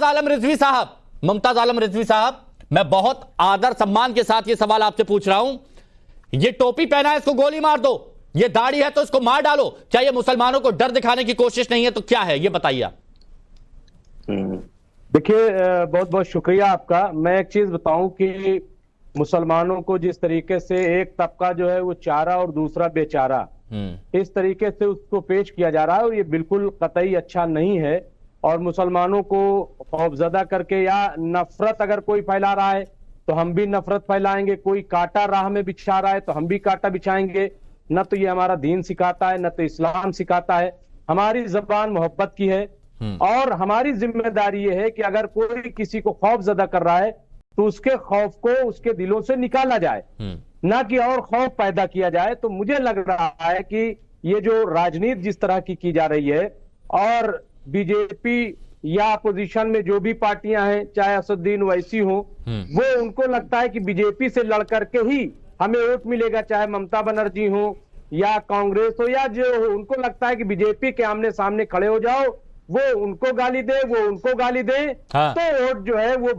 आलम रिजवी साहब, मुमताज आलम रिजवी साहब, मैं बहुत आदर सम्मान के साथ ये सवाल आपसे पूछ रहा हूं। ये टोपी पहना है, इसको गोली मार दो, ये दाढ़ी है तो इसको मार डालो, क्या ये मुसलमानों को डर दिखाने की कोशिश नहीं है? तो क्या है ये बताइए आप। देखिए, बहुत बहुत शुक्रिया आपका। मैं एक चीज बताऊं कि मुसलमानों को जिस तरीके से एक तबका जो है वो चारा और दूसरा बेचारा, इस तरीके से उसको पेश किया जा रहा है, और ये बिल्कुल कतई अच्छा नहीं है। और मुसलमानों को खौफजदा करके या नफरत अगर कोई फैला रहा है तो हम भी नफरत फैलाएंगे, कोई कांटा राह में बिछा रहा है तो हम भी कांटा बिछाएंगे। न तो ये हमारा दीन सिखाता है, न तो इस्लाम सिखाता है। हमारी जबान मोहब्बत की है और हमारी जिम्मेदारी ये है कि अगर कोई किसी को खौफजदा कर रहा है तो उसके खौफ को उसके दिलों से निकाला जाए, ना कि और खौफ पैदा किया जाए। तो मुझे लग रहा है कि ये जो राजनीति जिस तरह की जा रही है, और बीजेपी या अपोजिशन में जो भी पार्टियां हैं, चाहे असदुद्दीन ओवैसी हो, वो उनको लगता है कि बीजेपी से लड़ करके ही हमें वोट मिलेगा, चाहे ममता बनर्जी हो या कांग्रेस हो या जो हो। उनको लगता है कि बीजेपी के आमने सामने खड़े हो जाओ, वो उनको गाली दे, वो उनको गाली दे, तो वोट जो है वो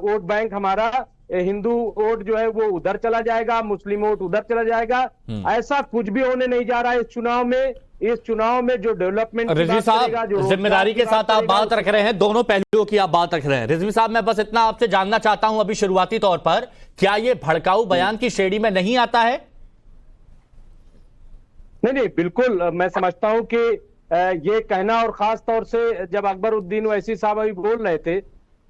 वोट बैंक हमारा हिंदू वोट जो है वो उधर चला जाएगा, मुस्लिम वोट उधर चला जाएगा। ऐसा कुछ भी होने नहीं जा रहा है इस चुनाव में। इस चुनाव में जो डेवलपमेंट, रिजवी साहब जिम्मेदारी के साथ आप बात रख रहे हैं, दोनों पहलुओं की आप बात रख रहे हैं। रिजवी साहब, मैं बस इतना आपसे जानना चाहता हूं अभी शुरुआती तौर पर, क्या ये भड़काऊ बयान की श्रेणी में नहीं आता है? नहीं, बिल्कुल मैं समझता हूं कि ये कहना, और खास तौर से जब अकबरुद्दीन ओवैसी साहब अभी बोल रहे थे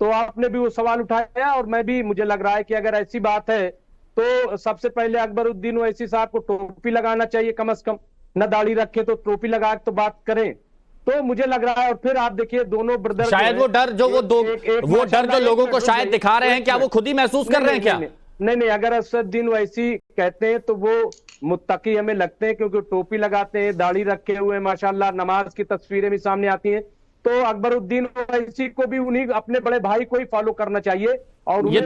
तो आपने भी वो सवाल उठाया, और मैं भी, मुझे लग रहा है कि अगर ऐसी बात है तो सबसे पहले अकबरुद्दीन ओवैसी साहब को टोपी लगाना चाहिए कम से कम। न दाढ़ी रखे तो टोपी लगा तो बात करें, तो मुझे लग रहा है। और फिर आप देखिए दोनों ब्रदर, शायद वो डर जो वो डर जो लोगों को शायद दिखा रहे हैं, क्या वो खुद ही महसूस कर रहे हैं क्या? नहीं, अगर असदुद्दीन ओवैसी कहते हैं तो वो मुत्तकी हमें लगते हैं, क्योंकि टोपी लगाते हैं, दाढ़ी रखे हुए, माशाल्लाह नमाज की तस्वीरें भी सामने आती हैं। तो अकबरुद्दीन ओवैसी को भी उन्हीं अपने बड़े भाई को ही फॉलो करना चाहिए। और ये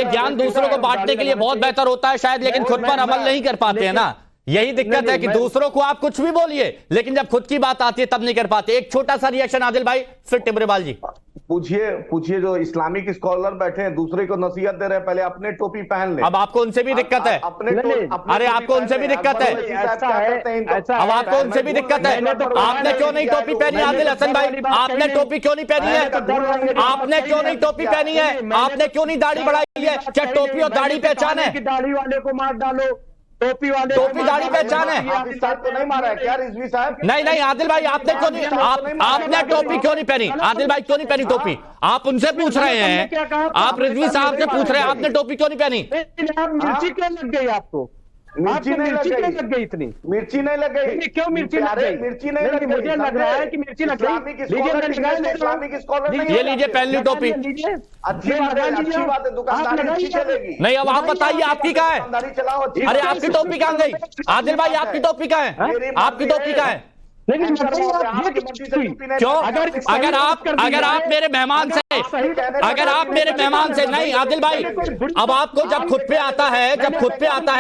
ज्ञान दूसरों को बांटने के लिए बहुत बेहतर होता है शायद, लेकिन खुद पर अमल नहीं कर पाते हैं ना। यही दिक्कत है कि दूसरों को आप कुछ भी बोलिए, लेकिन जब खुद की बात आती है तब नहीं कर पाते। एक छोटा सा रिएक्शन आदिल भाई, फिर टिमरेवाल जी। पूछिए जो इस्लामिक स्कॉलर बैठे हैं दूसरे को नसीहत दे रहे हैं, पहले अपने टोपी पहन ले। अब आपको उनसे भी दिक्कत है? अरे आपको उनसे भी दिक्कत है? अब आपको उनसे भी दिक्कत है? आपने क्यों नहीं टोपी पहनी आदिल हसन भाई? आपने टोपी क्यों नहीं पहनी है? आपने क्यों नहीं टोपी पहनी है? आपने क्यों नहीं दाढ़ी बढ़ाई है? क्या टोपी और दाढ़ी पहचान है? दाढ़ी वाले को मार डालो, टोपी दाढ़ी पहचान है? तो नहीं मारा है क्या रिजवी साहब? नहीं आदिल भाई, आपने क्यों नहीं, आपने टोपी क्यों नहीं पहनी? आदिल भाई क्यों नहीं पहनी टोपी? आप उनसे पूछ रहे हैं, आप रिजवी साहब से पूछ रहे हैं आपने टोपी क्यों नहीं पहनी? मिर्ची क्यों लग गई आपको? मिर्ची नहीं लग गई इतनी? मिर्ची नहीं लग गई? क्यों मिर्ची लग गई? मिर्ची नहीं लग गई? मुझे लग रहा है कि मिर्ची लग गई। ये लीजिए पहन ली टोपी। अच्छी बात है, दुकानदारी अच्छी चलेगी। नहीं, अब आप बताइए आपकी कहाँ है? अरे आपकी टोपी कहाँ गई? आदिल भाई आपकी टोपी कहाँ है? आपकी टोपी कहाँ है? क्यों? अगर आप मेरे मेहमान से नहीं आदिल भाई, अब आपको जब खुद पे आता है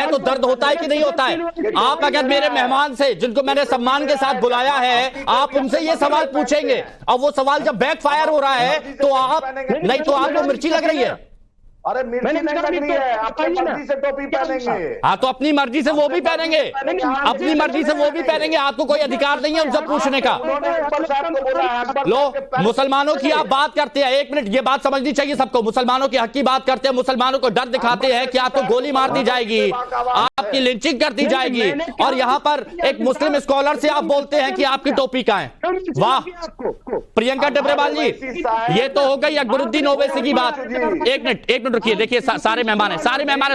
तो दर्द होता है कि नहीं होता है? आप अगर मेरे मेहमान से, जिनको मैंने सम्मान के साथ बुलाया है, आप उनसे ये सवाल पूछेंगे, अब वो सवाल जब बैक फायर हो रहा है तो आप नहीं, तो आपको मिर्ची लग रही है। अरे मिर्ची नहीं लग रही है, अपनी मर्जी से टोपी पहनेंगे। हाँ, तो अपनी मर्जी से वो भी पहनेंगे, अपनी मर्जी से वो भी पहनेंगे। आपको कोई अधिकार नहीं है उनसे पूछने का। लो, मुसलमानों की आप बात करते हैं, एक मिनट, ये बात समझनी चाहिए सबको। मुसलमानों के हक की बात करते हैं, मुसलमानों को डर दिखाते हैं कि आपको गोली मार दी जाएगी, आपकी लिंचिंग कर दी जाएगी, और यहाँ पर एक मुस्लिम स्कॉलर से आप बोलते हैं कि आपकी टोपी कहाँ है? वाह प्रियंका टिमरेवाल जी, ये तो हो गई अकबरुद्दीन ओवैसी की बात। एक मिनट रुकिए, देखिए सारे मेहमान हैं,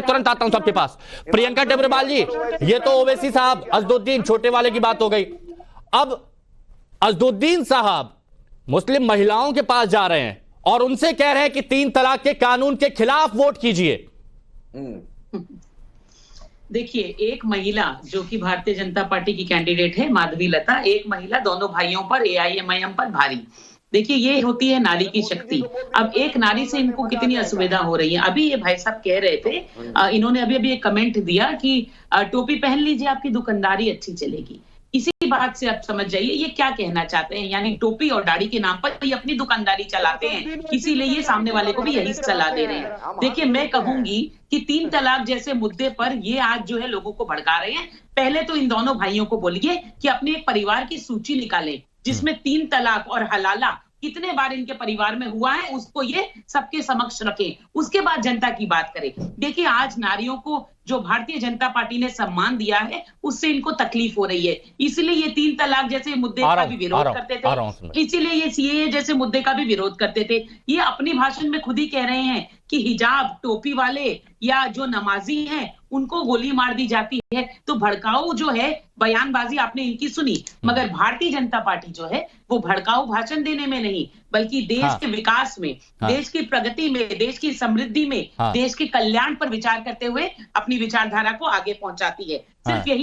तुरंत आता हूं सबके पास। प्रियंका टिमरेवाल जी, ये तो ओवैसी साहब, असदुद्दीन छोटे वाले की बात हो गई। अब असदुद्दीन साहब मुस्लिम महिलाओं के पास जा रहे हैं और उनसे कह रहे हैं कि 3 तलाक के कानून के खिलाफ वोट कीजिए। देखिए, एक महिला जो कि भारतीय जनता पार्टी की कैंडिडेट है माधवी लता, एक महिला दोनों भाइयों पर, AIMIM पर भारी। देखिए, ये होती है नारी की शक्ति। अब एक नारी से इनको कितनी असुविधा हो रही है। अभी ये भाई साहब कह रहे थे, इन्होंने अभी एक कमेंट दिया कि टोपी पहन लीजिए, आपकी दुकानदारी अच्छी चलेगी। इसी बात से आप समझ जाइए ये क्या कहना चाहते हैं, यानी टोपी और दाढ़ी के नाम पर ये अपनी दुकानदारी चलाते हैं, इसीलिए ये सामने वाले को भी यही सलाह दे रहे हैं। देखिए, मैं कहूंगी कि 3 तलाक जैसे मुद्दे पर ये आज जो है लोगों को भड़का रहे हैं। पहले तो इन दोनों भाइयों को बोलिए कि अपने एक परिवार की सूची निकालें जिसमें 3 तलाक और हलाला कितने बार इनके परिवार में हुआ है, उसको ये सबके समक्ष रखें, उसके बाद जनता की बात करें। देखिए, आज नारियों को जो भारतीय जनता पार्टी ने सम्मान दिया है उससे इनको तकलीफ हो रही है, इसलिए ये 3 तलाक जैसे मुद्दे का भी विरोध करते थे, इसीलिए ये सीएए जैसे मुद्दे का भी विरोध करते थे। ये अपने भाषण में खुद ही कह रहे हैं कि हिजाब, टोपी वाले या जो नमाजी हैं उनको गोली मार दी जाती है। तो भड़काऊ जो है बयानबाजी आपने इनकी सुनी, मगर भारतीय जनता पार्टी जो है वो भड़काऊ भाषण देने में नहीं बल्कि देश के विकास में, देश की प्रगति में, देश की समृद्धि में, देश के कल्याण पर विचार करते हुए अपनी विचारधारा को आगे पहुंचाती है। सिर्फ यही